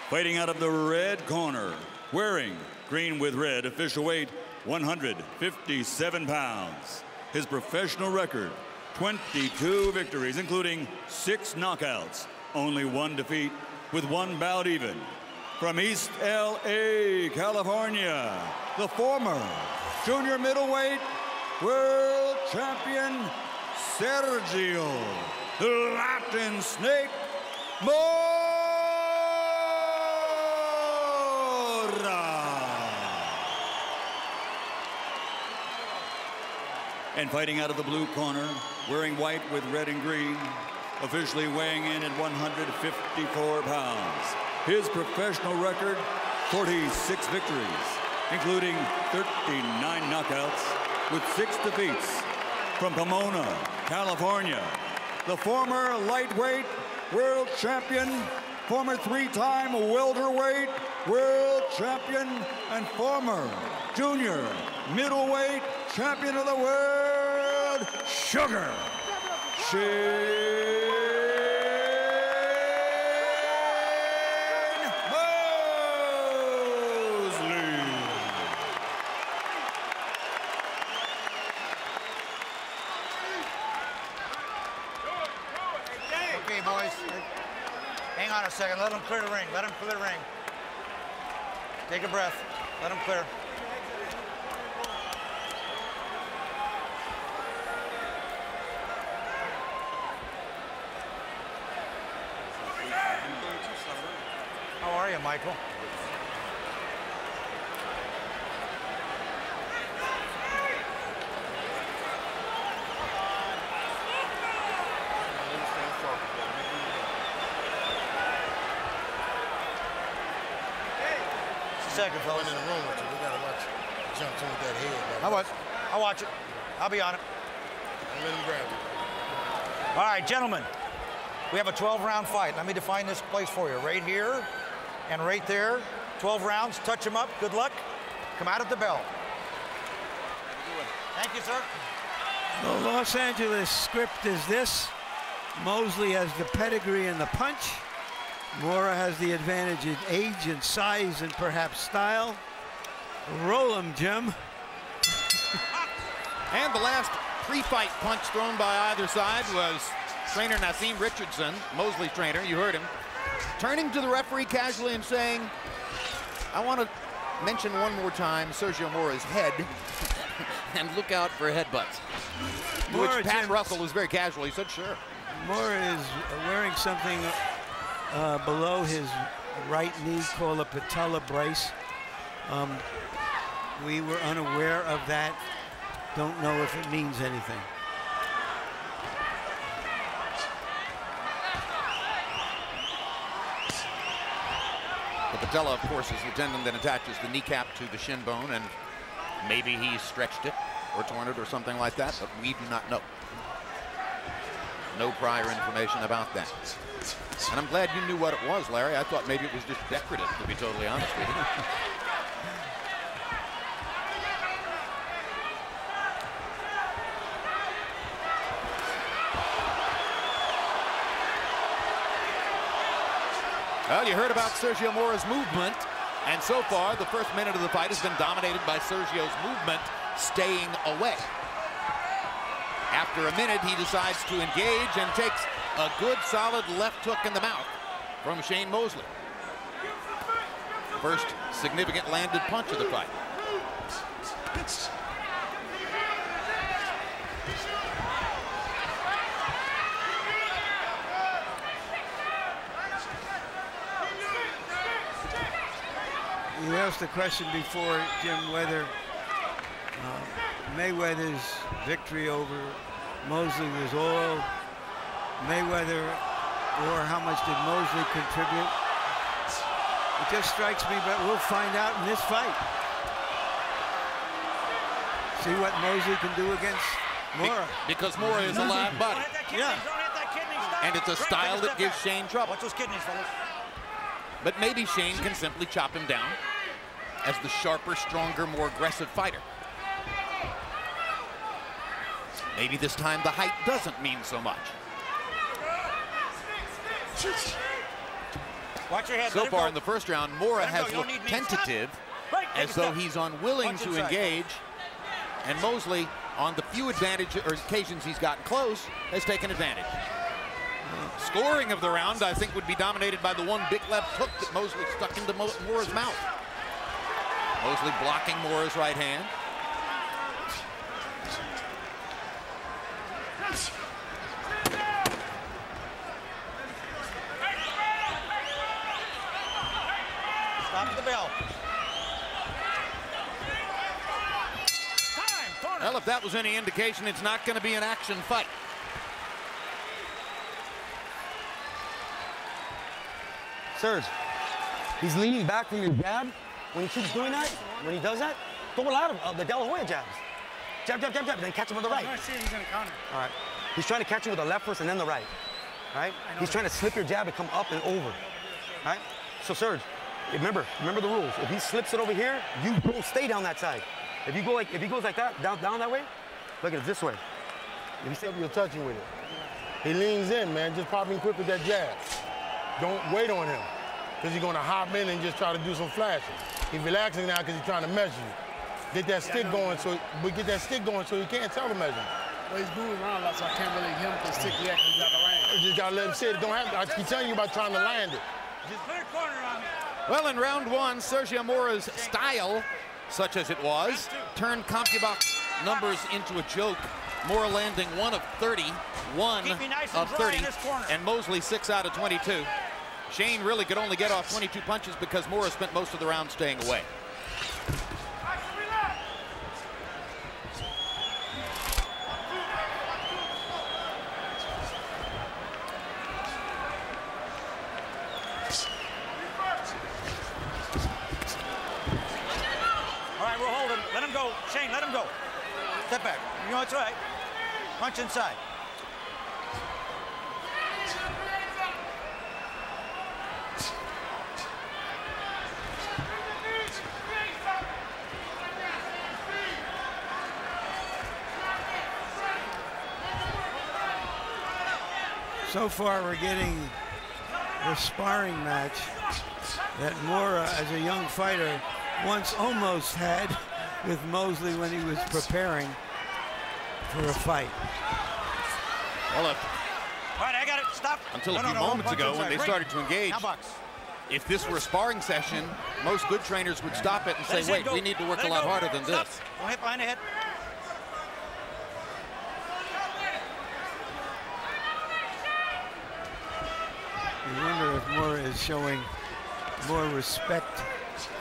Fighting out of the red corner, wearing green with red, official weight 157 pounds. His professional record, 22 victories, including 6 knockouts, only 1 defeat, with 1 bout even. From East LA, California, the former junior middleweight world champion, Sergio, the Latin Snake, Mora. And fighting out of the blue corner, wearing white with red and green, officially weighing in at 154 pounds. His professional record, 46 victories, including 39 knockouts with 6 defeats. From Pomona, California, the former lightweight world champion, former 3-time welterweight world champion, and former junior middleweight champion of the world, Sugar Shane Mosley. Okay, boys. Hang on a second. Let them clear the ring. Let them clear the ring. Take a breath. Let them clear. How are you, Michael? Second, fellas. In the room with you. We gotta watch jump in with that head. I'll watch it. I'll be on it. And let him grab it. All right, gentlemen. We have a 12-round fight. Let me define this place for you. Right here and right there. 12 rounds. Touch them up. Good luck. Come out at the bell. Thank you, sir. The Los Angeles script is this. Mosley has the pedigree and the punch. Mora has the advantage in age and size and perhaps style. Roll him, Jim. And the last pre-fight punch thrown by either side was trainer Nassim Richardson, Mosley's trainer, you heard him, turning to the referee casually and saying, I want to mention one more time Sergio Mora's head and look out for headbutts. To which Pat Russell was very casual. He said, sure. Mora is wearing something below his right knee called a patella brace. We were unaware of that. Don't know if it means anything. The patella, of course, is the tendon that attaches the kneecap to the shin bone, and maybe he stretched it or torn it or something like that, but we do not know. No prior information about that. And I'm glad you knew what it was, Larry. I thought maybe it was just decorative, to be totally honest with you. Well, you heard about Sergio Mora's movement, and so far, the first minute of the fight has been dominated by Sergio's movement, staying away. After a minute, he decides to engage and takes a good, solid left hook in the mouth from Shane Mosley. First significant landed punch of the fight. You asked the question before, Jim, whether Mayweather's victory over Mosley was all Mayweather, or how much did Mosley contribute? It just strikes me, but we'll find out in this fight. See what Mosley can do against Mora. Because Mora is a live body. Yeah. And it's a style that gives Shane trouble. Watch those kidneys, fellas. But maybe Shane can simply chop him down as the sharper, stronger, more aggressive fighter. Maybe this time the height doesn't mean so much. Watch your head. So far in the first round, Mora has go. looked tentative, as though he's unwilling to engage. And Mosley, on the few occasions he's gotten close, has taken advantage. Scoring of the round, I think, would be dominated by the one big left hook that Mosley stuck into Mora's mouth. Mosley blocking Mora's right hand. Stop the bell. Well, if that was any indication, it's not going to be an action fight. Serge, he's leaning back from your jab. When he keeps doing that, when he does that, throw a lot of the De La Hoya jabs. Jab, jab, jab, jab, then catch him with the right. I see he's gonna counter. All right. He's trying to catch you with the left first and then the right. All right? He's trying to slip your jab and come up and over. All right? So Serge, remember the rules. If he slips it over here, you don't stay down that side. If he goes like that, down that way, look at it this way. If you step, you're touching with it. He leans in, man. Just pop him quick with that jab. Don't wait on him, because he's going to hop in and just try to do some flashing. He's relaxing now because he's trying to measure you. Get that stick going, so he can't tell the measurement. Well, he's moving around a lot, so I can't really hit him the stick yet because he's out of range. You just got to let him sit. Don't have to. I keep telling you about trying to land it. Just put a corner on me. Well, in round one, Sergio Mora's style, such as it was, turned CompuBox numbers into a joke. Mora landing 1 of 30, 1 of 30, and Mosley 6 out of 22. Shane really could only get off 22 punches because Mora spent most of the round staying away. All right, we'll hold him. Let him go. Shane, let him go. Step back. You know it's right. Punch inside. So far, we're getting the sparring match that Mora, as a young fighter, once almost had with Mosley when he was preparing for a fight. Well, All right, I got it. Stop. Until a few moments ago when they started to engage, if this were a sparring session, most good trainers would stop it and say, wait, we need to work a lot harder than this. Don't hit behind the head. You wonder if Mora is showing more respect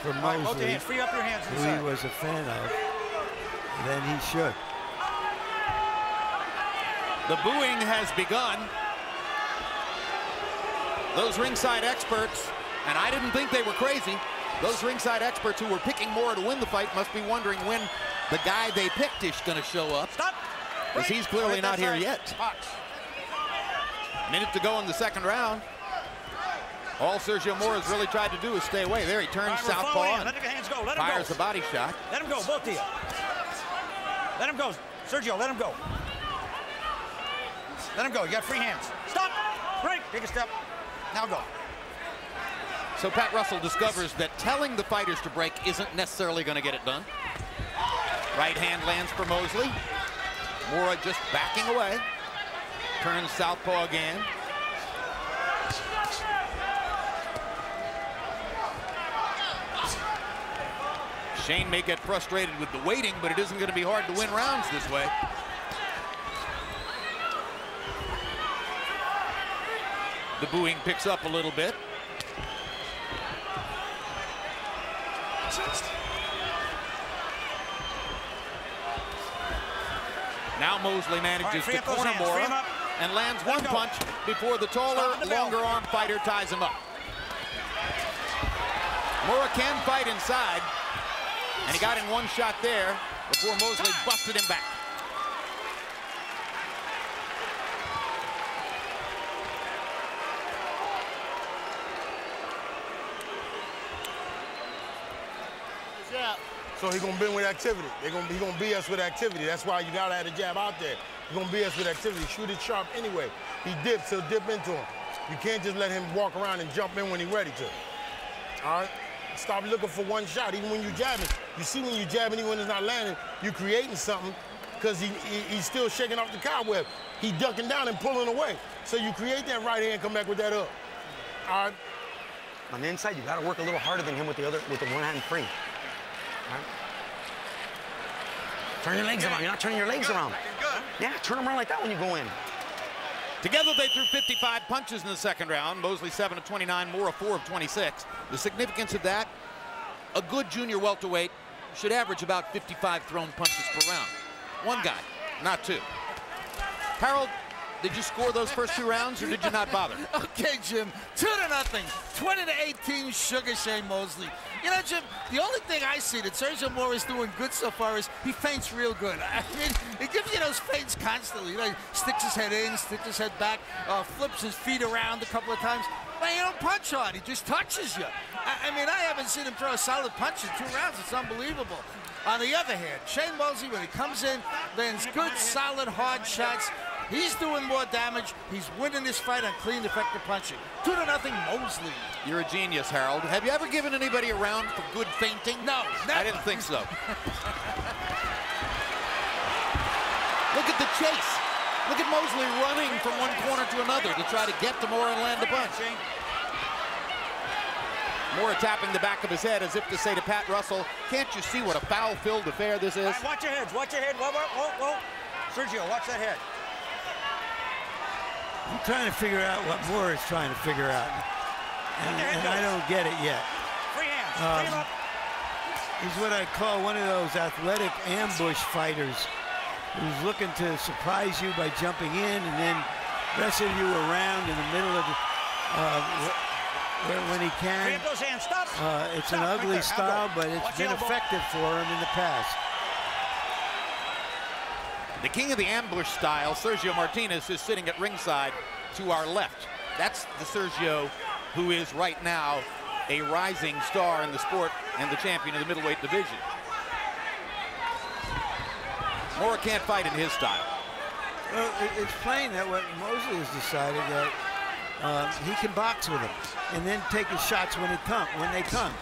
for Mosley, Free up your hands who inside. he was a fan of, than he should. The booing has begun. Those ringside experts, and I didn't think they were crazy, those ringside experts who were picking Mora to win the fight must be wondering when the guy they picked is going to show up. Stop. Because he's clearly not here yet. Box. Minute to go in the second round. All Sergio Mora's really tried to do is stay away. There he turns southpaw and let your hands go. Let him fires go. a body shot. Let him go, both of you. Let him go. Sergio, let him go. Let him go. You got free hands. Stop. Break. Take a step. Now go. So Pat Russell discovers that telling the fighters to break isn't necessarily going to get it done. Right hand lands for Mosley. Mora just backing away. Turns southpaw again. Shane may get frustrated with the waiting, but it isn't going to be hard to win rounds this way. The booing picks up a little bit. Now Mosley manages to corner Mora and lands one punch before the taller, longer-armed fighter ties him up. Mora can fight inside, and he got in one shot there before Mosley busted him back. So he's gonna bend with activity. He's gonna BS with activity. That's why you gotta have the jab out there. He's gonna BS with activity. Shoot it sharp anyway. He dips, he'll dip into him. You can't just let him walk around and jump in when he's ready to. All right? Stop looking for one shot, even when you're jabbing. You see when you're jabbing, even when it's not landing, you're creating something because he's still shaking off the cobweb. He's ducking down and pulling away. So you create that right hand, come back with that up. All right? On the inside, you got to work a little harder than him with the one hand free. All right? Turn your legs around. You're not turning your legs around. Yeah, turn them around like that when you go in. Together, they threw 55 punches in the second round. Mosley 7 of 29, Mora 4 of 26. The significance of that, a good junior welterweight should average about 55 thrown punches per round. One guy, not two. Harold, did you score those first 2 rounds, or did you not bother? Okay, Jim, 2-0, 20-18, sugar Shane Mosley. You know, Jim, the only thing I see that Sergio Mora is doing good so far is he feints real good. I mean, he gives you those feints constantly. You know, he sticks his head in, sticks his head back, flips his feet around a couple of times. But you don't punch hard. He just touches you. I mean, I haven't seen him throw a solid punch in 2 rounds. It's unbelievable. On the other hand, Shane Mosley, when he comes in, lands good, solid, hard shots. He's doing more damage. He's winning this fight on clean, effective punching. 2-0 Mosley. You're a genius, Harold. Have you ever given anybody a round for good feinting? No, never. I didn't think so. Look at the chase. Look at Mosley running from one corner to another to try to get to Mora and land a punch. Mora tapping the back of his head as if to say to Pat Russell, can't you see what a foul-filled affair this is? Right, watch your heads, watch your head. Whoa, whoa, whoa, whoa. Sergio, watch that head. I'm trying to figure out what Mora is trying to figure out. And I don't get it yet. Free hands, free him up. He's what I call one of those athletic ambush fighters who's looking to surprise you by jumping in and then wrestle you around in the middle of the, when he can. Free up those hands, stop. It's Stop, an right ugly there. style, but it's Watch been the elbow. effective for him in the past. The king of the ambush style, Sergio Martinez, is sitting at ringside to our left. That's the Sergio who is right now a rising star in the sport and the champion of the middleweight division. Mora can't fight in his style. Well, it's plain that what Mosley has decided that he can box with him and then take his shots when they come.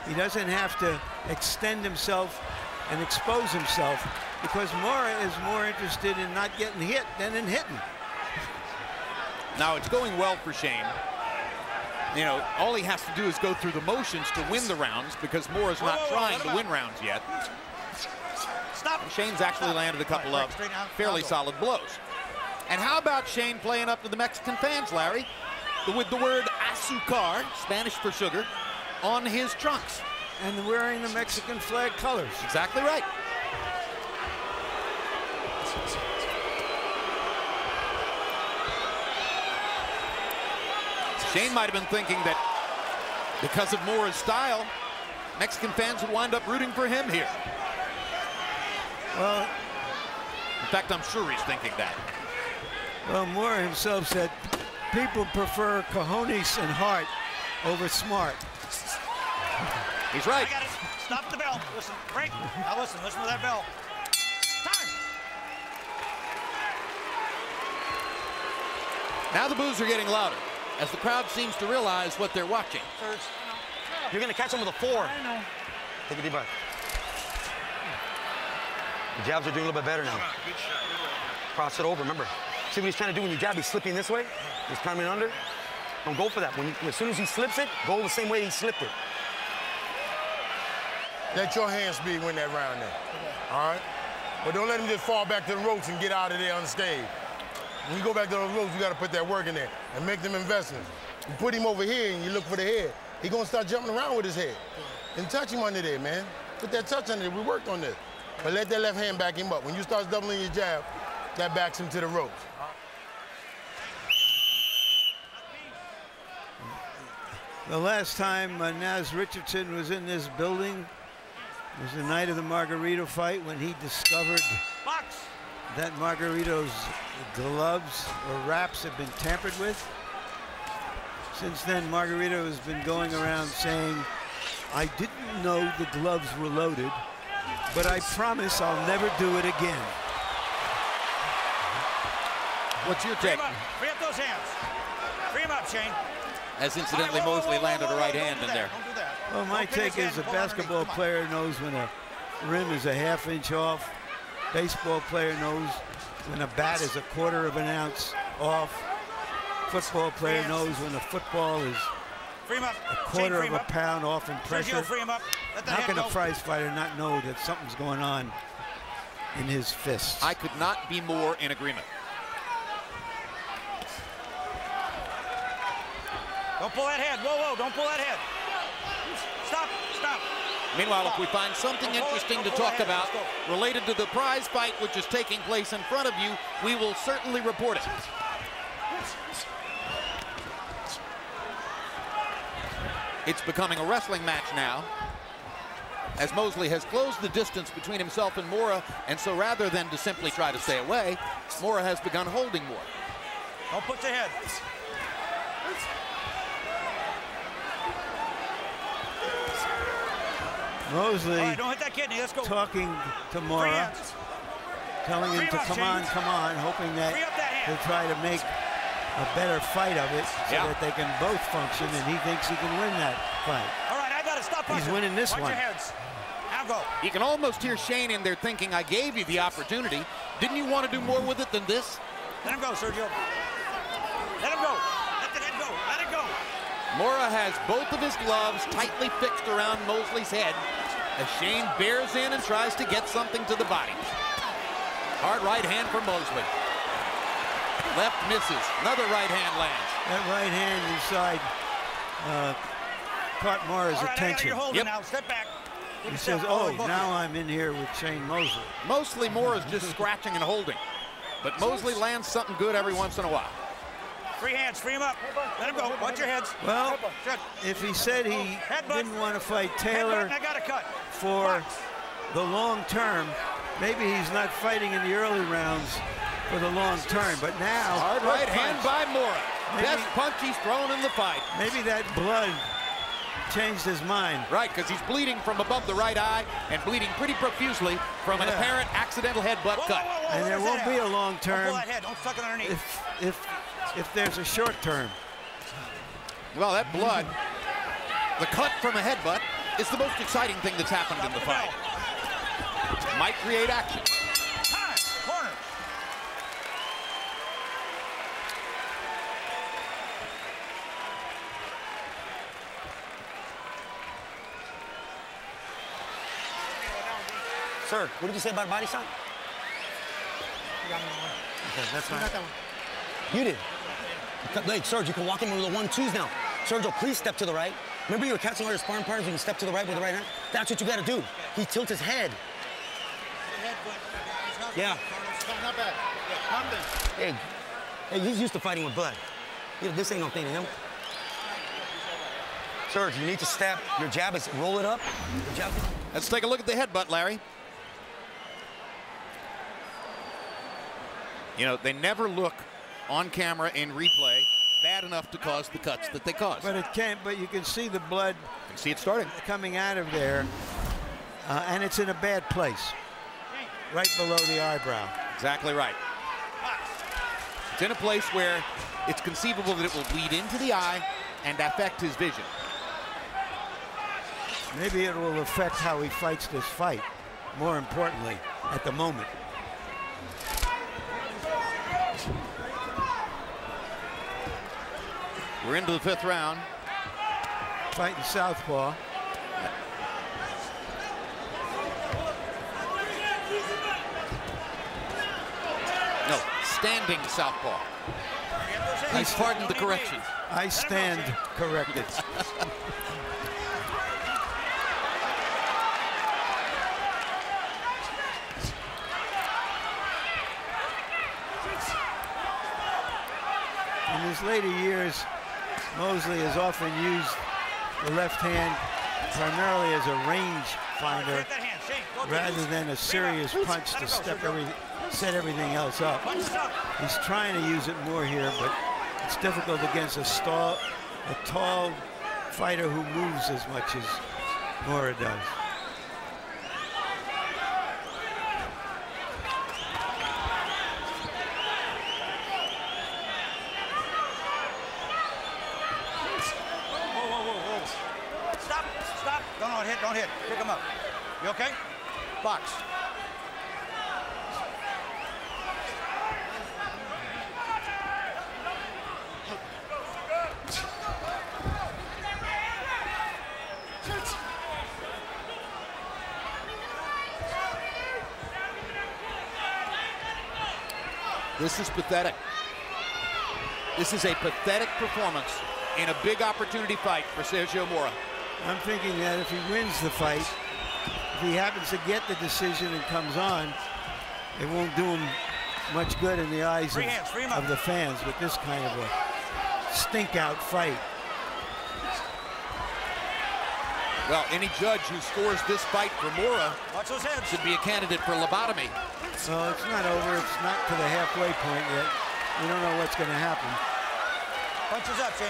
He doesn't have to extend himself and expose himself because Mora is more interested in not getting hit than in hitting. Now it's going well for Shane. You know, all he has to do is go through the motions to win the rounds because Mora's not trying to win rounds yet. Stop. Shane's actually landed a couple of fairly solid blows. And how about Shane playing up to the Mexican fans, Larry, with the word azúcar, Spanish for sugar, on his trunks? And wearing the Mexican flag colors. Exactly right. Shane might have been thinking that because of Mora's style, Mexican fans would wind up rooting for him here. Well, in fact, I'm sure he's thinking that. Well, Mora himself said people prefer cojones and heart over smart. He's right. I got it. Stop the bell. Listen, break. Now listen to that bell. Time. Now the boos are getting louder as the crowd seems to realize what they're watching. Serge. You're going to catch him with a 4. I know. Take a deep breath. The jabs are doing a little bit better now. Cross it over, remember. See what he's trying to do when you jab? He's slipping this way. He's coming under. Don't go for that. As soon as he slips it, go the same way he slipped it. Let your hand speed win that round there. All right? But don't let him just fall back to the ropes and get out of there unscathed. When you go back to those ropes, you got to put that work in there and make them investments. You put him over here and you look for the head. He's going to start jumping around with his head. And touch him under there, man. Put that touch under there. We worked on this. But let that left hand back him up. When you start doubling your jab, that backs him to the ropes. The last time Naz Richardson was in this building was the night of the Margarito fight when he discovered that Margarito's gloves or wraps have been tampered with. Since then, Margarito has been going around saying, I didn't know the gloves were loaded, but I promise I'll never do it again. What's your take? Free up those hands. Free him up, Shane. As incidentally, Mosley landed a right hand in there. Don't do that. Well, my take is a basketball player knows when a rim is a half-inch off. Baseball player knows when a bat is a quarter of an ounce off. Football player knows when a football is Free him up. a quarter of a pound off in pressure. Sergio, free him up. Let the How head can a go. prize fighter not know that something's going on in his fists? I could not be more in agreement. Don't pull that head. Whoa, whoa, don't pull that head. Stop, stop. Meanwhile, if we find something interesting to talk about related to the prize fight which is taking place in front of you, we will certainly report it. It's becoming a wrestling match now, as Mosley has closed the distance between himself and Mora, and so rather than to simply try to stay away, Mora has begun holding Mora. Don't put your head. Mosley All right, don't hit that kidney. Let's go. talking to Free Mora, hands. telling him Free to him up, come on, hoping that Free up that hand. he'll try to make a better fight of it so Yeah. that they can both function, and he thinks he can win that fight. All right, I got to stop punching. He's winning this Watch one. your heads. Now go. You can almost hear Shane in there thinking, I gave you the opportunity. Didn't you want to do more with it than this? Let him go, Sergio. Let him go. Let the head go. Let it go. Mora has both of his gloves tightly fixed around Mosley's head as Shane bears in and tries to get something to the body. Hard right hand for Mosley. Left misses. Another right hand lands. That right hand inside caught Mora's All right, attention. you're holding Yep. now. Step back. Take He a step says, forward, oh, book now it. I'm in here with Shane Mosley. Mostly Mora's just scratching and holding. But Mosley lands something good every once in a while. Free hands. Free him up. Let him go. Watch your heads. Well, Good. if he said he Headbutt. didn't want to fight Headbutt, Taylor and I got a cut. for the long term, maybe he's not fighting in the early rounds for the long term. But now, Hard good right hand by punch. Mora. Maybe- Best punch he's thrown in the fight. Maybe that blood changed his mind. Right, because he's bleeding from above the right eye and bleeding pretty profusely from an Yeah. apparent accidental headbutt cut. And there won't be a long Don't term pull that head. Don't suck it underneath. if there's a short term. Well, that blood, the cut from a headbutt, is the most exciting thing that's happened in the fight. Might create action. Time. Corner. Sir, what did you say about body shot? Okay, that's fine. You did. Like, Serge, you can walk in with the 1-2s now. Sergio, please step to the right. Remember you were catching all your sparring partners, you can step to the right with the right hand? That's what you gotta do. He tilts his head. Yeah. Not bad. Yeah, nothing. Hey, he's used to fighting with blood. You know, this ain't no thing to him. Serge, you need to step. Your jab is roll it up. Your jab. Let's take a look at the headbutt, Larry. You know, they never look on camera in replay bad enough to cause the cuts that they cause. But it can't. But you can see the blood You can see it starting. coming out of there, and it's in a bad place, right below the eyebrow. Exactly right. It's in a place where it's conceivable that it will bleed into the eye and affect his vision. Maybe it will affect how he fights this fight, more importantly, at the moment. We're into the 5th round. Fighting southpaw. No, standing southpaw. Please pardon the correction. I stand corrected. In his later years, Mosley has often used the left hand primarily as a range finder rather than a serious punch to set everything else up. He's trying to use it more here, but it's difficult against a tall fighter who moves as much as Mora does. Don't hit. Pick him up. You okay? Box. This is pathetic. This is a pathetic performance in a big opportunity fight for Sergio Mora. I'm thinking that if he wins the fight, if he happens to get the decision and comes on, it won't do him much good in the eyes of the fans with this kind of a stink-out fight. Well, any judge who scores this fight for Mora should be a candidate for lobotomy. Well, it's not over. It's not to the halfway point yet. We don't know what's going to happen. Punches up, Shane.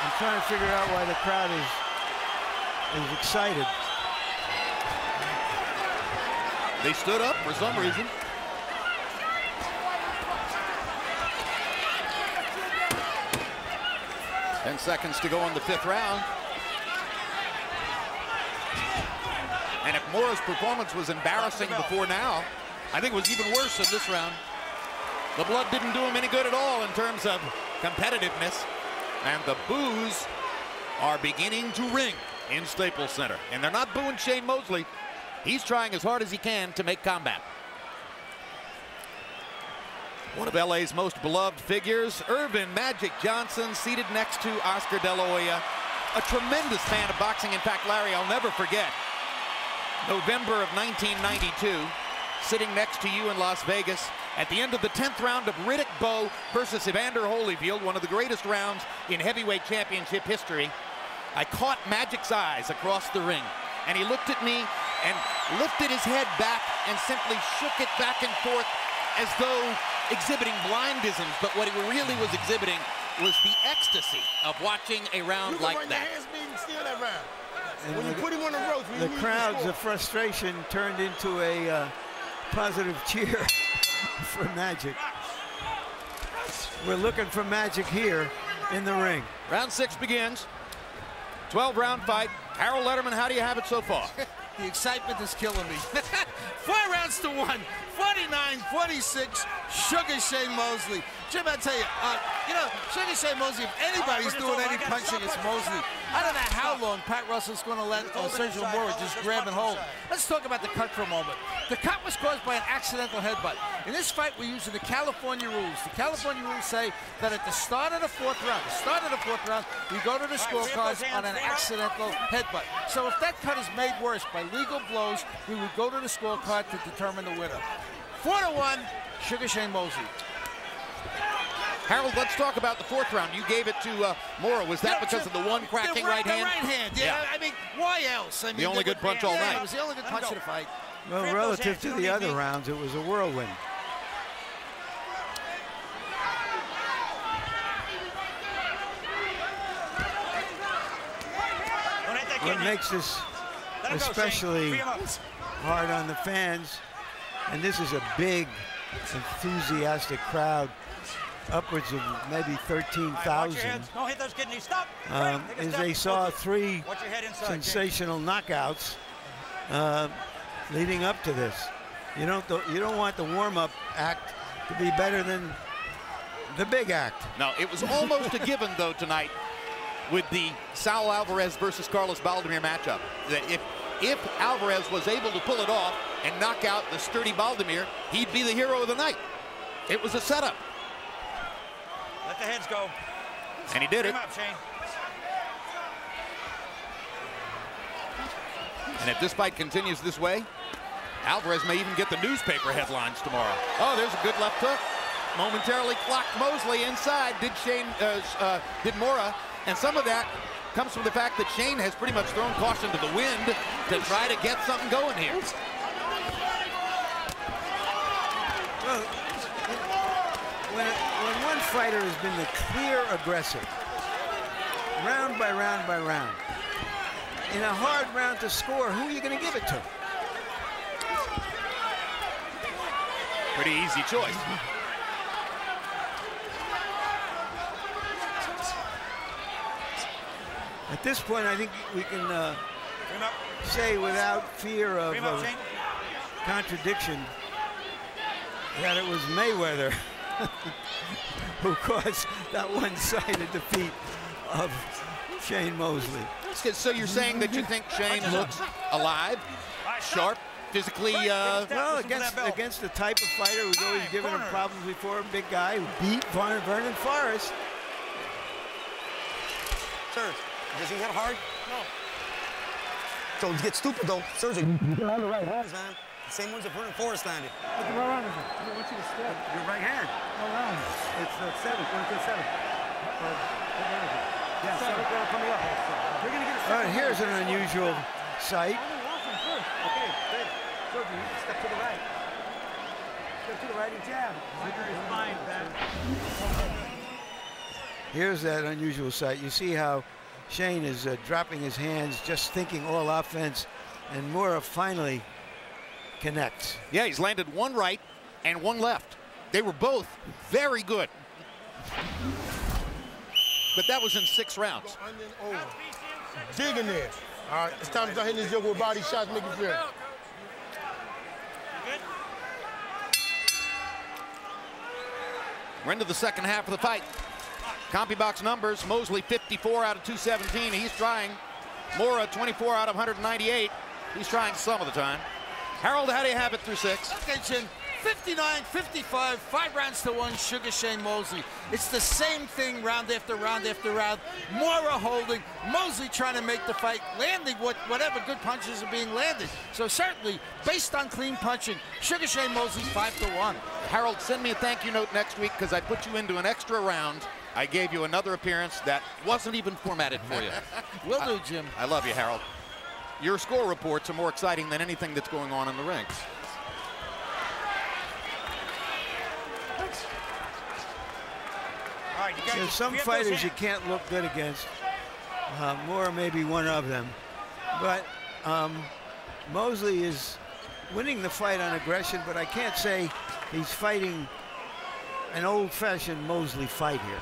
I'm trying to figure out why the crowd is excited. They stood up for some reason. Ten seconds to go in the 5th round. And if Mora's performance was embarrassing before now, I think it was even worse in this round. The blood didn't do him any good at all in terms of competitiveness. And the boos are beginning to ring in Staples Center. And they're not booing Shane Mosley. He's trying as hard as he can to make combat. One of LA's most beloved figures, Irvin Magic Johnson, seated next to Oscar De La Hoya. A tremendous fan of boxing. In fact, Larry, I'll never forget November of 1992, sitting next to you in Las Vegas at the end of the 10th round of Riddick Bowe versus Evander Holyfield, one of the greatest rounds in heavyweight championship history. I caught Magic's eyes across the ring, and he looked at me and lifted his head back and simply shook it back and forth as though exhibiting blindisms. But what he really was exhibiting was the ecstasy of watching a round like that. And when you put him on the ropes, the crowds of frustration turned into a positive cheer for Magic. We're looking for Magic here in the ring. Round 6 begins. 12-round fight. Harold Letterman, how do you have it so far? The excitement is killing me. 4 rounds to 1. 49-46. Sugar Shane Mosley. Jim, I tell you, Sugar Shane Mosley, if anybody's doing any punching, it's Mosley. I don't know how long Pat Russell's going to let Sergio Mora just grab and hold. Let's talk about the cut for a moment. The cut was caused by an accidental headbutt. In this fight, we're using the California rules. The California rules say that at the start of the 4th round, we go to the scorecards on an accidental headbutt. So if that cut is made worse by legal blows, we would go to the scorecard to determine the winner. 4-1, Sugar Shane Mosley. Harold, let's talk about the 4th round. You gave it to Mora. Was that because of the one cracking right hand? The right hand, yeah. I mean, why else? I mean, the only good punch all night. It was the only good punch of the fight. Well, relative to the other rounds, it was a whirlwind. What makes this especially hard on the fans, and this is a big, enthusiastic crowd, upwards of maybe 13,000, is they saw 3 sensational knockouts leading up to this. You don't want the warm-up act to be better than the big act. No, it was almost a given, though, tonight with the Saul Alvarez versus Carlos Baldemir matchup, that if Alvarez was able to pull it off and knock out the sturdy Baldemir, he'd be the hero of the night. It was a setup. Let the heads go. And he did it. Up, Shane. And if this fight continues this way, Alvarez may even get the newspaper headlines tomorrow. Oh, there's a good left hook. Momentarily clocked Mosley inside. Did Mora. And some of that comes from the fact that Shane has pretty much thrown caution to the wind to try to get something going here. Well, when one fighter has been the clear aggressor, round by round by round, in a hard round to score, who are you going to give it to? Pretty easy choice. At this point, I think we can say without fear of contradiction that it was Mayweather who caused that one-sided defeat of Shane Mosley. So you're saying that you think Shane looks alive, sharp, physically? Well, against the type of fighter who's always given him problems before, a big guy who beat Vernon Forrest. Serge, does he hit hard? No. So get stupid though, Serge. You get on the right hands, man. The same ones that Vernon Forrest landed. Look at around it. I want you to step. Your right hand. Around. It's 7, going to 7. Yeah, 7 coming up. You're gonna get a All right, here's an unusual sight. Okay, good. Serge, you need to step to the right. Step to the right and jab. Here's that unusual sight. You see how Shane is dropping his hands, just thinking all offense, and Mora finally connects. Yeah, he's landed one right and one left. They were both very good. But that was in 6 rounds. Dig in there. All right, it's time to start hitting this joke with body shots, make it feel. We're into the second half of the fight. CompuBox numbers, Mosley 54 out of 217. He's trying. Mora 24 out of 198. He's trying some of the time. Harold, how do you have it through 6? Okay, Jim. 59-55, 5 rounds to 1, Sugar Shane Mosley. It's the same thing round after round after round. Mora holding, Mosley trying to make the fight, landing whatever good punches are being landed. So certainly, based on clean punching, Sugar Shane Mosley 5-1. Harold, send me a thank you note next week because I put you into an extra round. I gave you another appearance that wasn't even formatted for you. Will do, Jim. I love you, Harold. Your score reports are more exciting than anything that's going on in the ring. All right, you guys, There's some fighters you can't look good against. Mora may be one of them. But Mosley is winning the fight on aggression, but I can't say he's fighting an old-fashioned Mosley fight here.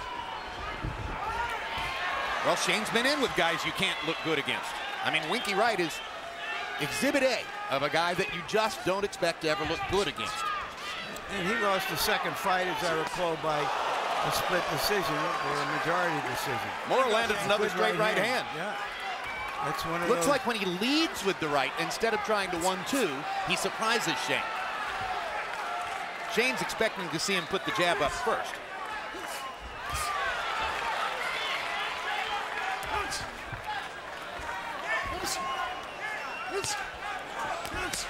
Well, Shane's been in with guys you can't look good against. I mean, Winky Wright is exhibit A of a guy that you just don't expect to ever look good against. And he lost the second fight, as I recall, by a split decision or a majority decision. Mora landed another straight right hand. Yeah, that's one of Looks those. like when he leads with the right, instead of trying to 1-2, he surprises Shane. Shane's expecting to see him put the jab up first.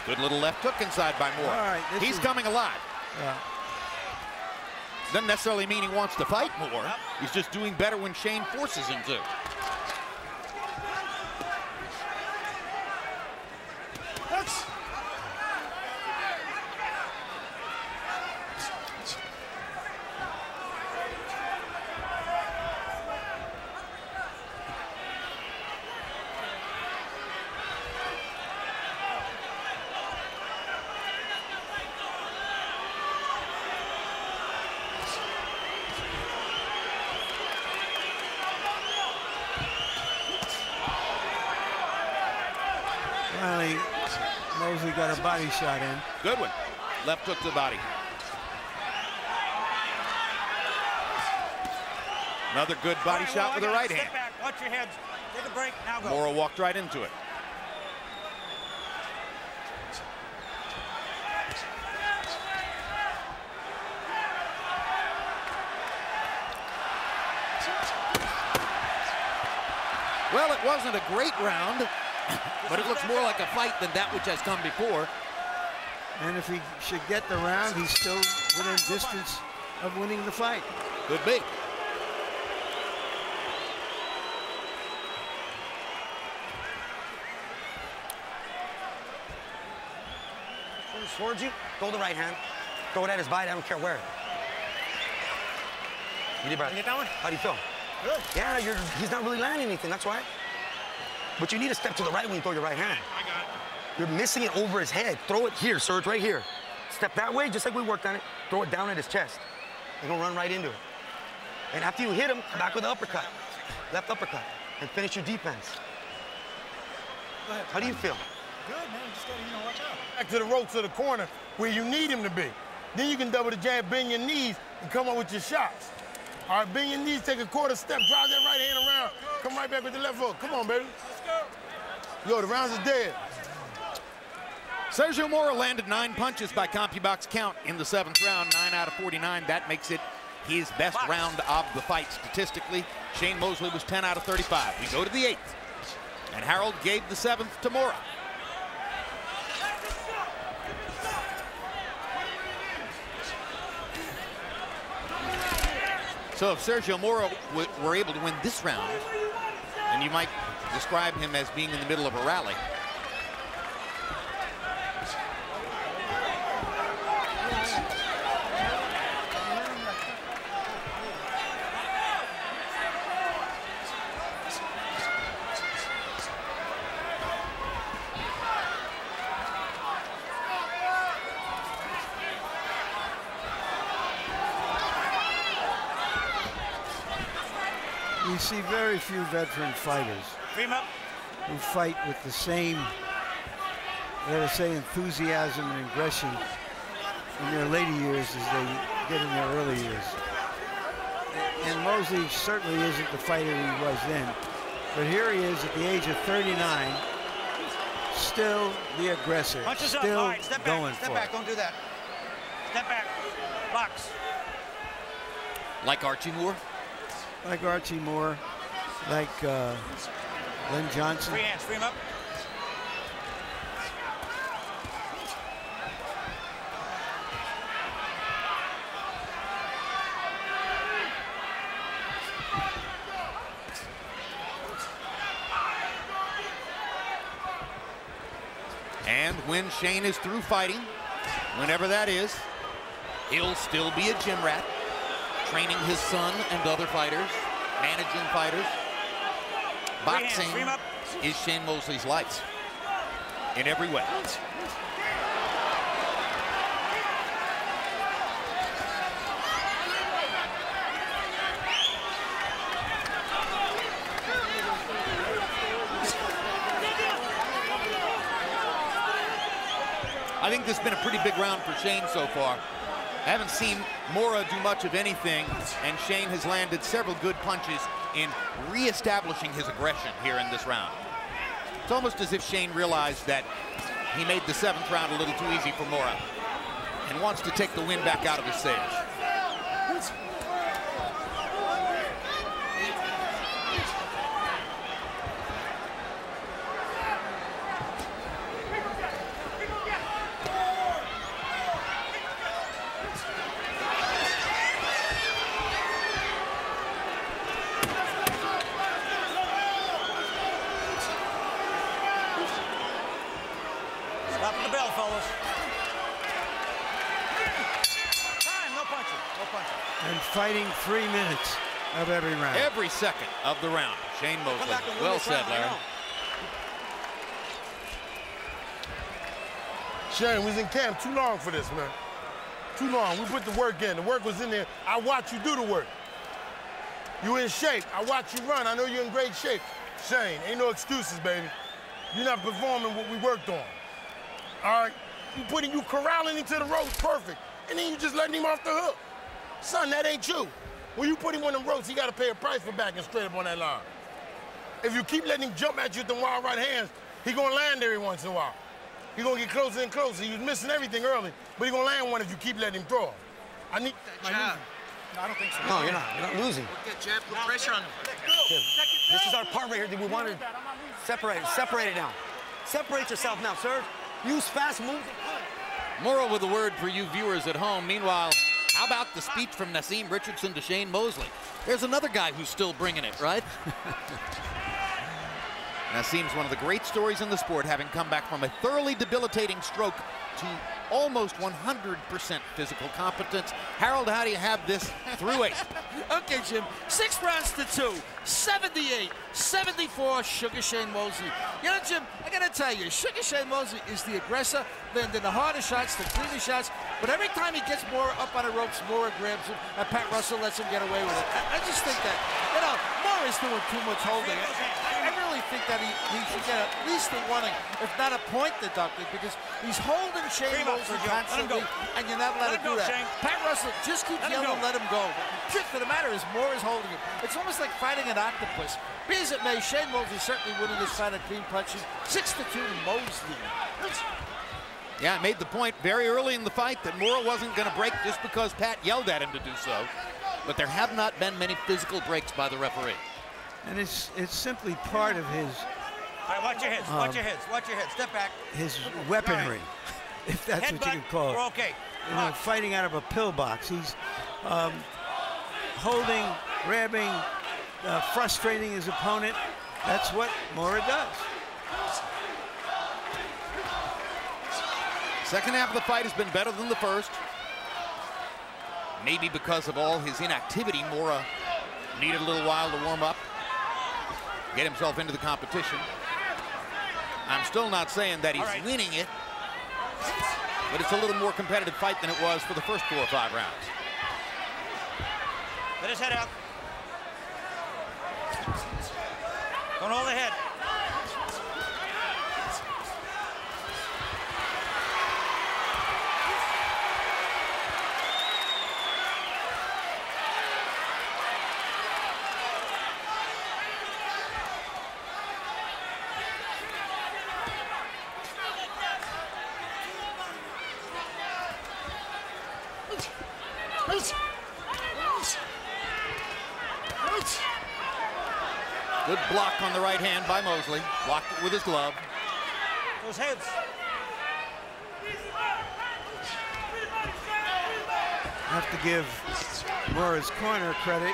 Good little left hook inside by Mora. All right, He's coming alive. Yeah. Doesn't necessarily mean he wants to fight more. He's just doing better when Shane forces him to. Finally, Mosley got a body shot in. Good one. Left hook to the body. Another good body shot with the right hand. Step back, watch your heads. Take a break, now go. Mora walked right into it. Well, it wasn't a great round, but it looks more like a fight than that which has come before. And if he should get the round, he's still within distance of winning the fight. Could be. Towards you, go the right hand. Throw it at his body, I don't care where. You did, Brad. You get that one? How do you feel? Good. Yeah, he's not really landing anything, that's why. But you need to step to the right when you throw your right hand. You're missing it over his head. Throw it here, Serge, right here. Step that way, just like we worked on it. Throw it down at his chest. You're gonna run right into it. And after you hit him, come back with the uppercut. Left uppercut. And finish your defense. Go ahead. How do you feel? Good, man. Just gotta, watch out. Back to the ropes of the corner where you need him to be. Then you can double the jab, bend your knees, and come up with your shots. All right, bend your knees, take a quarter step, drive that right hand around, come right back with the left hook. Come on, baby. Let's go. Yo, the rounds is dead. Sergio Mora landed 9 punches by CompuBox count in the 7th round, 9 out of 49. That makes it his best round of the fight statistically. Shane Mosley was 10 out of 35. We go to the 8th. And Harold gave the 7th to Mora. So if Sergio Mora were able to win this round, and you might describe him as being in the middle of a rally. You see very few veteran fighters who fight with the same, let us say, enthusiasm and aggression in their later years as they did in their early years. And Mosley certainly isn't the fighter he was then. But here he is at the age of 39, still the aggressor, Punches up. still All right, step going back. Step for back. it. Don't do that. Step back. Box. Like Archie Moore? Like Archie Moore, like Len Johnson. Free hands. Free him up. And when Shane is through fighting, whenever that is, he'll still be a gym rat, training his son and other fighters, managing fighters. Boxing is Shane Mosley's life in every way. I think this has been a pretty big round for Shane so far. I haven't seen Mora do much of anything, and Shane has landed several good punches in re-establishing his aggression here in this round. It's almost as if Shane realized that he made the 7th round a little too easy for Mora and wants to take the wind back out of his sails. Stop the bell, fellas. Time. No punching. No punching. And fighting 3 minutes of every round. Every second of the round. Shane Mosley. Well said, Larry. Shane, we was in camp too long for this, man. Too long. We put the work in. The work was in there. I watch you do the work. You in shape. I watch you run. I know you're in great shape. Shane, ain't no excuses, baby. You're not performing what we worked on. All right? You corralling him to the ropes, perfect. And then you just letting him off the hook. Son, that ain't you. When you put him on them ropes, he got to pay a price for backing straight up on that line. If you keep letting him jump at you with them wild right hands, he going to land every once in a while. He going to get closer and closer. He was missing everything early, but he going to land one if you keep letting him throw. I need that jab. No, I don't think so. No, you're not. You're not losing. Get jab, put pressure on him. This is our part right here that we want to separate it now. Separate yourself now, sir. Use fast moves. Mora with a word for you viewers at home. Meanwhile, how about the speech from Naseem Richardson to Shane Mosley? There's another guy who's still bringing it, right? Naseem's one of the great stories in the sport, having come back from a thoroughly debilitating stroke to almost 100% physical competence. Harold, how do you have this through 8? Okay, Jim, 6 rounds to 2, 78-74, Sugar Shane Mosley. You know, Jim, I gotta tell you, Sugar Shane Mosley is the aggressor, landing the harder shots, the cleaner shots, but every time he gets Mora up on the ropes, Mora grabs him, and Pat Russell lets him get away with it. I just think that, you know, Mora's doing too much holding. I really think that he should get at least a warning, if not a point deducted, because he's holding Shane Mosley constantly, and you're not allowed to do that. Pat Russell just keeps yelling, let him go. The truth of the matter is Mora's holding him. It's almost like fighting an octopus. Be as it may, Shane Mosley certainly winning this fight at clean punches. 6-2 Mosley. Yeah, I made the point very early in the fight that Mora wasn't going to break just because Pat yelled at him to do so. But there have not been many physical breaks by the referee. And it's simply part of his. All right, watch your heads, watch your heads, watch your heads. Step back. His weaponry, if that's Headbutt, what you can call it. we're okay. You know, fighting out of a pillbox. He's holding, grabbing, frustrating his opponent. That's what Mora does. Second half of the fight has been better than the first. Maybe because of all his inactivity, Mora needed a little while to warm up, get himself into the competition. I'm still not saying that he's winning it, but it's a little more competitive fight than it was for the first 4 or 5 rounds. Let his head out. Don't hold the head. Good block on the right hand by Mosley. Blocked it with his glove. Those heads. I have to give Mora's corner credit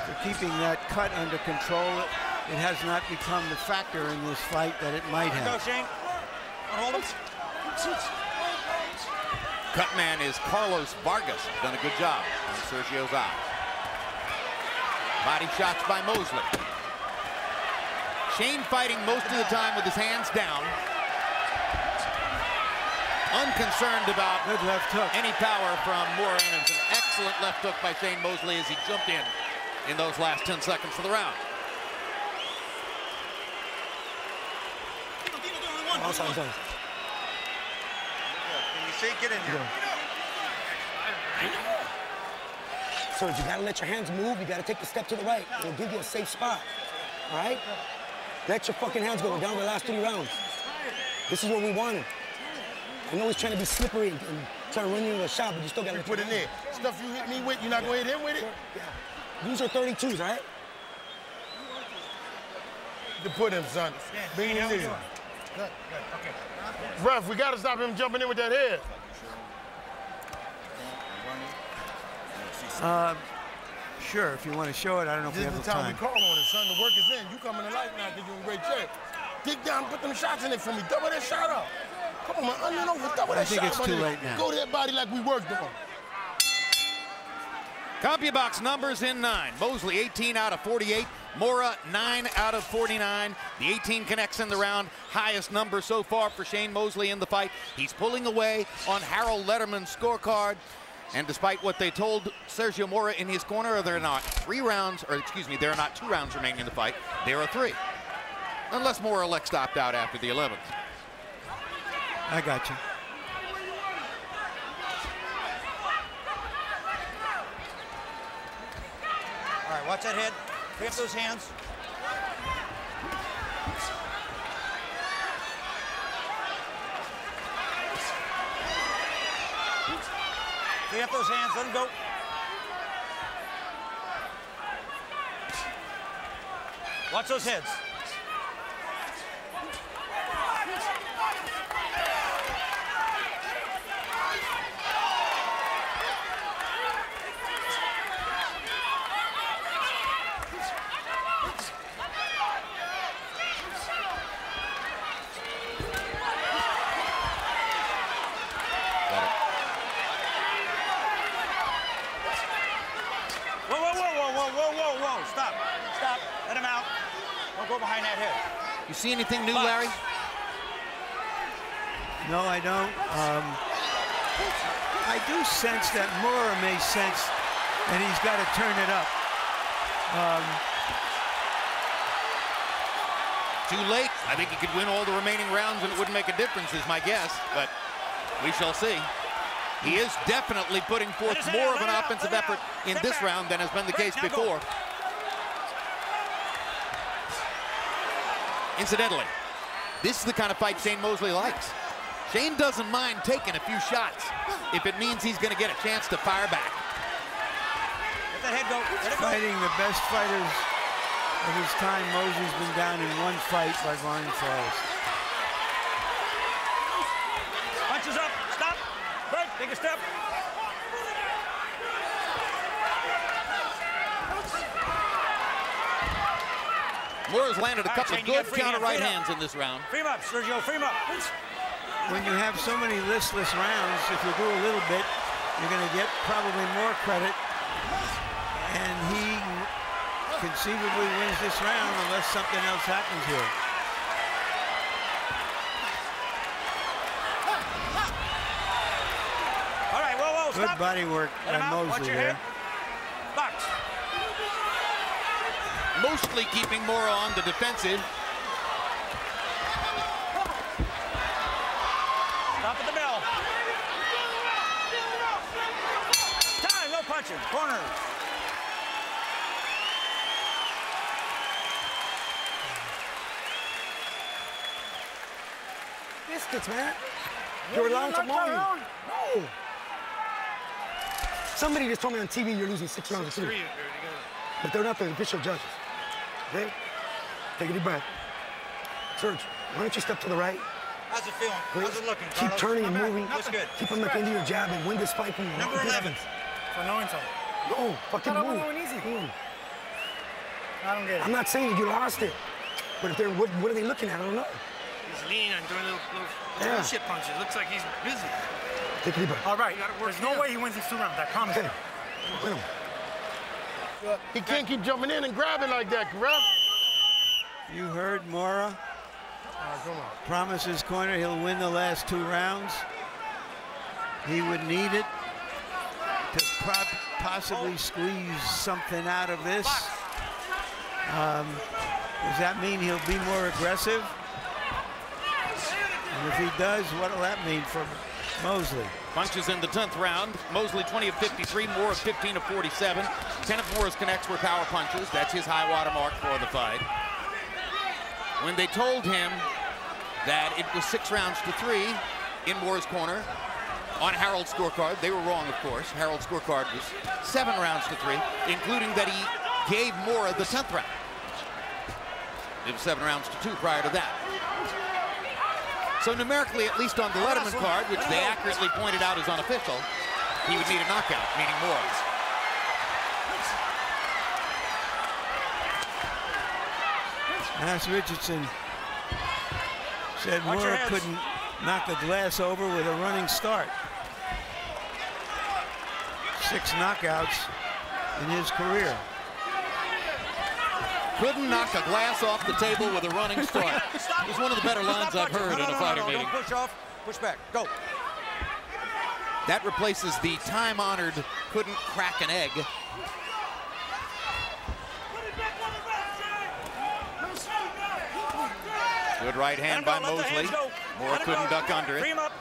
for keeping that cut under control. It has not become the factor in this fight that it might have. Go, Shane. Hold him. Cut man is Carlos Vargas. Done a good job on Sergio's eye. Body shots by Mosley. Shane fighting most of the time with his hands down. Unconcerned about good left hook. Any power from Mora, and it's an excellent left hook by Shane Mosley as he jumped in those last 10 seconds of the round. Outside done. Can you see? Get in here. Serge, you gotta let your hands move. You gotta take the step to the right. It'll give you a safe spot. All right? Let your fucking hands go. We're down to the last 3 rounds. This is what we wanted. I know he's trying to be slippery and trying to run you into a shot, but you still gotta put it in. Stuff you hit me with, you're not gonna hit him with it? Yeah. These are 32s, all right? You put him, son. Bring him in. Ref, we gotta stop him jumping in with that head. Sure, if you want to show it, I don't know if we have the time. This is the time we call on it, son. The work is in. You coming to life now because you're in great shape. Dig down, put them shots in it for me. Double that shot up. Come on, man. Onion over, double that shot. I think it's too late now. Go to that body like we worked on. CompuBox numbers in 9. Mosley 18 out of 48. Mora 9 out of 49. The 18 connects in the round. Highest number so far for Shane Mosley in the fight. He's pulling away on Harold Letterman's scorecard. And despite what they told Sergio Mora in his corner, there are not 2 rounds remaining in the fight. There are 3. Unless Mora elects to opt out after the 11th. I got you. All right, watch that head. Free up those hands. Free up those hands, let them go. Watch those heads. go. Stop. Stop. Let him out. Don't go behind that head. You see anything new, Larry? No, I don't. I do sense that Mora may sense that he's got to turn it up. Too late. I think he could win all the remaining rounds and it wouldn't make a difference, is my guess, but we shall see. He is definitely putting forth more of an offensive effort in this round than has been the case before. Incidentally, this is the kind of fight Shane Mosley likes. Shane doesn't mind taking a few shots if it means he's going to get a chance to fire back. Let that head go. Let it go. Fighting the best fighters of his time. Mosley's been down in one fight by Brian Forrest. Punches up. Stop. Break. Take a step. Mora's landed a couple of good counter right hands in this round. Free him up, Sergio. Free him up. When you have so many listless rounds, if you do a little bit, you're going to get probably more credit. And he conceivably wins this round unless something else happens here. All right, whoa, whoa, Good stop. body work by Mosley there. Box. Mostly keeping Mora on the defensive. Stop at the bell. Time, no punching. Corners. Biscuits, man. You're allowed to moan. No. Somebody just told me on TV you're losing 6 rounds to 3. But they're not the official judges. Okay? Take a deep breath. Serge, why don't you step to the right? How's it feeling? Please. How's it looking, Keep Carlos? turning and moving. Looks good. Keep him looking into your jab and win this fight from the Number 11. For knowing something. No, fucking I'm move. going easy. Move. I don't get it. I'm not saying that you lost it. But if they're, what are they looking at? I don't know. He's lean and doing little Yeah. bullshit punches. Looks like he's busy. Take a deep breath. All right. There's no way he wins these 2 rounds. I promise Okay. you. Win him. He can't keep jumping in and grabbing like that, ref. You heard Mora Come on. promise his corner he'll win the last 2 rounds. He would need it to possibly squeeze something out of this. Does that mean he'll be more aggressive? And if he does, what will that mean for Mosley? Punches in the 10th round. Mosley 20 of 53, Mora 15 of 47. 10 of Mora's connects were power punches. That's his high water mark for the fight. When they told him that it was 6 rounds to 3 in Mora's corner on Harold's scorecard, they were wrong, of course. Harold's scorecard was 7 rounds to 3, including that he gave Mora the 10th round. It was 7 rounds to 2 prior to that. So numerically, at least on the Letterman card, which they accurately pointed out is unofficial, he would need a knockout, meaning Mora's. As Richardson said, Mora couldn't knock a glass over with a running start. 6 knockouts in his career. Couldn't knock a glass off the table with a running start. It's one of the better lines I've heard in a fighter meeting. Don't push off, push back, go. That replaces the time-honored couldn't crack an egg. Good right hand by Mosley. Mora couldn't duck under it. Free him up.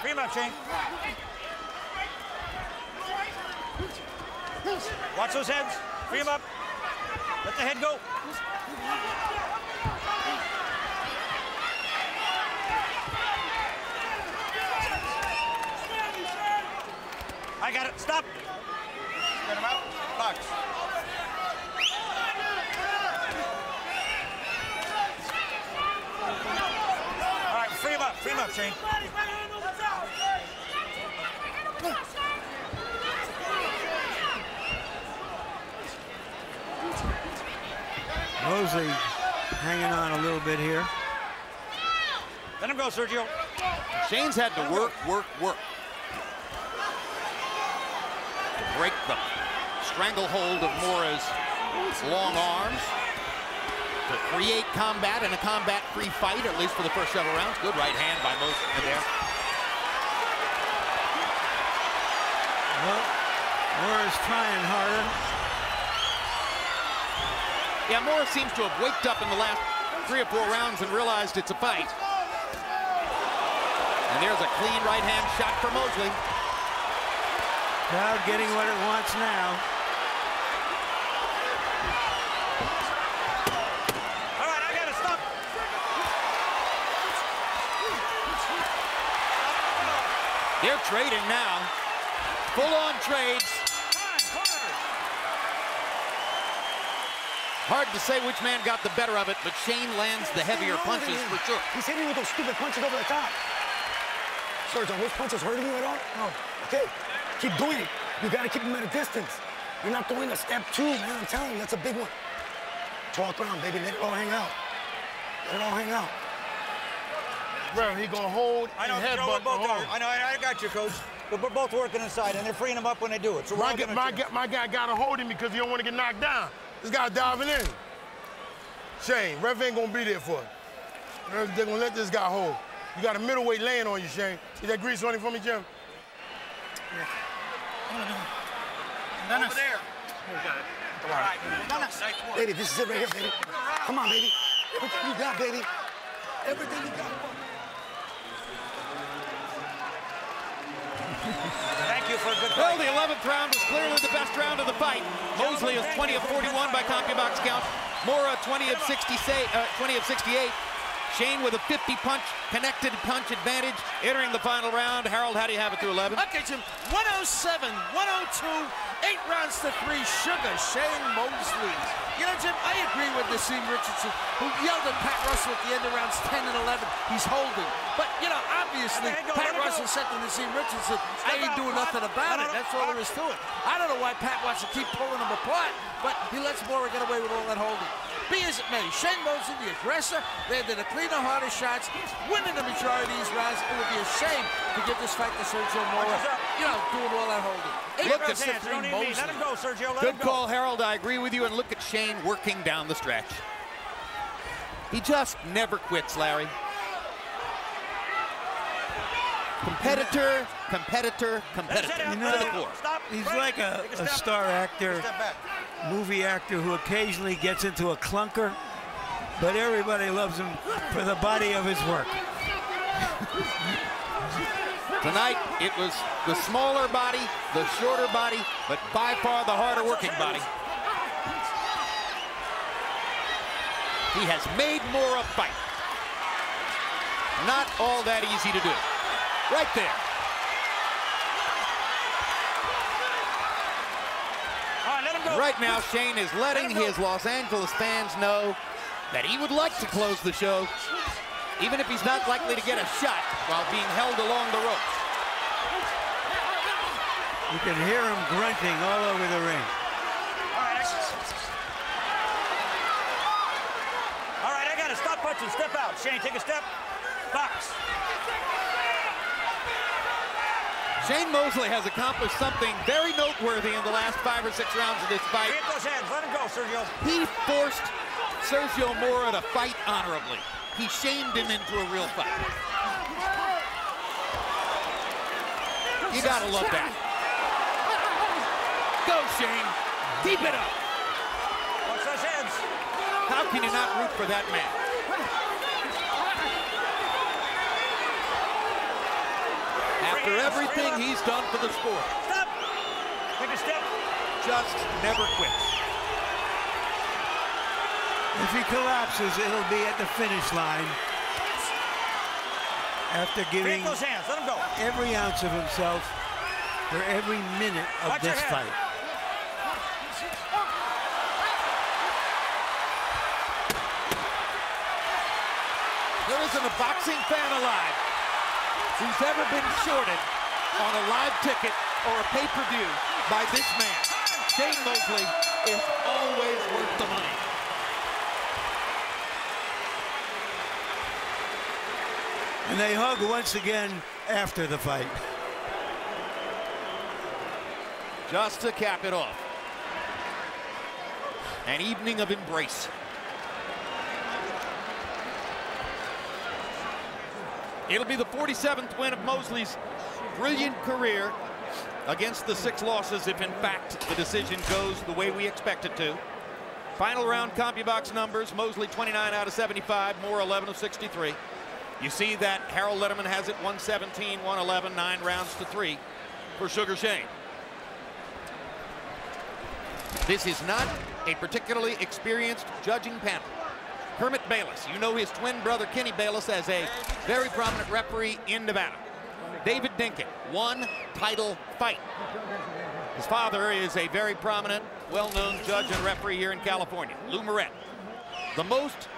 Free him up, Shane. Watch those heads. Free him up. Let the head go. I got it. Stop. Get him out. Box. All right, free him up. Free him up, Shane. Mosley hanging on a little bit here. Let him go, Sergio. Shane's had to work. To break the stranglehold of Mora's long arms to create combat and a combat-free fight, at least for the first several rounds. Good right hand by Mosley there. Well, Mora's trying harder. Yeah, Mora seems to have waked up in the last 3 or 4 rounds and realized it's a fight. And there's a clean right hand shot for Mosley. Crowd getting what it wants now. All right, I gotta stop. They're trading now. Full-on trades. Hard to say which man got the better of it, but Shane lands the heavier punches for sure. He's hitting with those stupid punches over the top. Sergio, those punches hurting you at all? No. Okay, keep doing it. You gotta keep him at a distance. You're not throwing a step 2, man. I'm telling you, that's a big one. 12th round, baby. Let it all hang out. Let it all hang out. Bro, he gonna hold and headbutt the whole. I know, I got you, Coach. But we're both working inside, and they're freeing him up when they do it. So my guy gotta hold him because he don't want to get knocked down. This guy diving in. Shane, ref ain't gonna be there for it. They're gonna let this guy hold. You got a middleweight laying on you, Shane. See that grease on him for me, Jim? Yeah. Over there. All right. Baby, this is it right here, baby. Come on, baby. Everything you got, baby. Everything you got. Thank you for a good Well, fight. the 11th round was clearly the best round of the fight. Mosley is 20 of 41 by CompuBox count. Mora 20 of 68. Shane with a 50-punch, connected punch advantage entering the final round. Harold, how do you have it through 11? Okay, Jim, 107, 102, 8 rounds to 3, Sugar, Shane Mosley. You know, Jim, I agree with Naseem Richardson, who yelled at Pat Russell at the end of rounds 10 and 11. He's holding. But, you know, obviously, Pat Russell said to Naseem Richardson, I ain't doing nothing about it. That's all there is to it. I don't know why Pat wants to keep pulling them apart, but he lets Mora get away with all that holding. Be as it may, Shane Mosley, the aggressor, landed the cleaner, harder shots, winning the majority of these rounds. It would be a shame to give this fight to Sergio Mora, you know, doing all that holding. Look at Mosley. Let him go, Sergio. Let him Good call, Harold. I agree with you. And look at Shane working down the stretch. He just never quits, Larry. Competitor, competitor, competitor. You know, he's like a star actor, movie actor who occasionally gets into a clunker, but everybody loves him for the body of his work. Tonight, it was the smaller body, the shorter body, but by far the harder working body. He has made Mora fight. Not all that easy to do. Right there. All right, let him go. Right now, Shane is letting his Los Angeles fans know that he would like to close the show, even if he's not likely to get a shot while being held along the ropes. You can hear him grunting all over the ring. All right, I got to stop punching. Step out. Shane, take a step. Box. Shane Mosley has accomplished something very noteworthy in the last 5 or 6 rounds of this fight. Get those hands. Let him go, Sergio. He forced Sergio Mora to fight honorably. He shamed him into a real fight. You gotta love that. Go, Shane. Keep it up. Watch those heads. How can you not root for that man? After everything he's done for the sport. Stop. Take a step. Just never quits. If he collapses, it'll be at the finish line. After giving those hands. Let him go. every ounce of himself for every minute of Watch your this head. fight. There isn't a boxing fan alive who's ever been shorted on a live ticket or a pay-per-view by this man. Shane Mosley is always worth the money. And they hug once again after the fight. Just to cap it off. An evening of embrace. It'll be the 47th win of Mosley's brilliant career against the 6 losses, if in fact the decision goes the way we expect it to. Final round CompuBox numbers: Mosley 29 out of 75, Mora 11 of 63. You see that Harold Letterman has it 117, 111, 9 rounds to 3 for Sugar Shane. This is not a particularly experienced judging panel. Kermit Bayless, you know his twin brother Kenny Bayless as a very prominent referee in Nevada. David Dinkin, 1 title fight. His father is a very prominent, well-known judge and referee here in California, Lou Moret. The most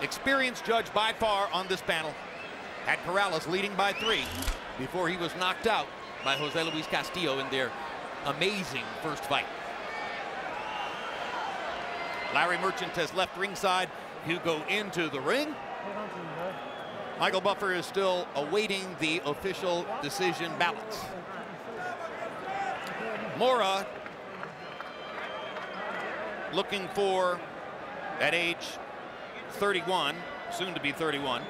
experienced judge by far on this panel had Corrales leading by 3 before he was knocked out by Jose Luis Castillo in their amazing first fight. Larry Merchant has left ringside. Hugo into the ring. Michael Buffer is still awaiting the official decision ballots. Mora, looking for, at age 31, soon to be 31,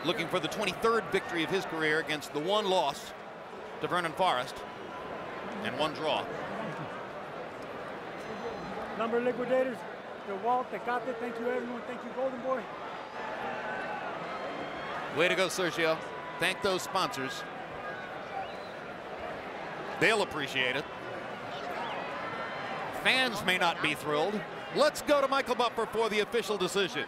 looking for the 23rd victory of his career against the 1 loss to Vernon Forrest and 1 draw. Number liquidators, the Walt, Tecate, thank you everyone, thank you Golden Boy. Way to go, Sergio. Thank those sponsors. They'll appreciate it. Fans may not be thrilled. Let's go to Michael Buffer for the official decision.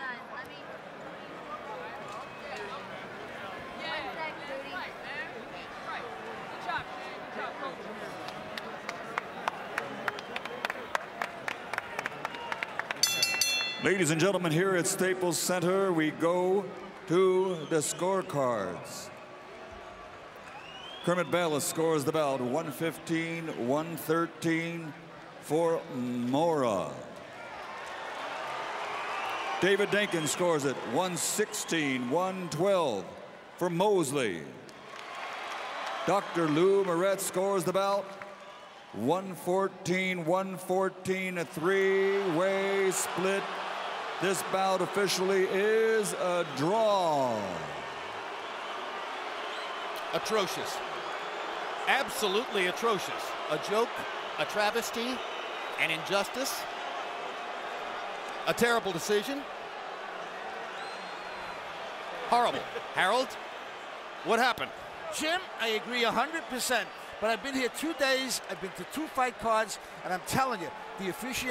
Ladies and gentlemen, here at Staples Center, we go to the scorecards. Kermit Bayless scores the bout 115-113 for Mora. David Dinkin scores it 116-112 for Mosley. Dr. Lou Moret scores the bout 114-114, a 3-way split. This bout officially is a draw. Atrocious. Absolutely atrocious. A joke, a travesty, an injustice, a terrible decision. Horrible. Harold, what happened? Jim, I agree 100%. But I've been here 2 days. I've been to 2 fight cards, and I'm telling you, the officiating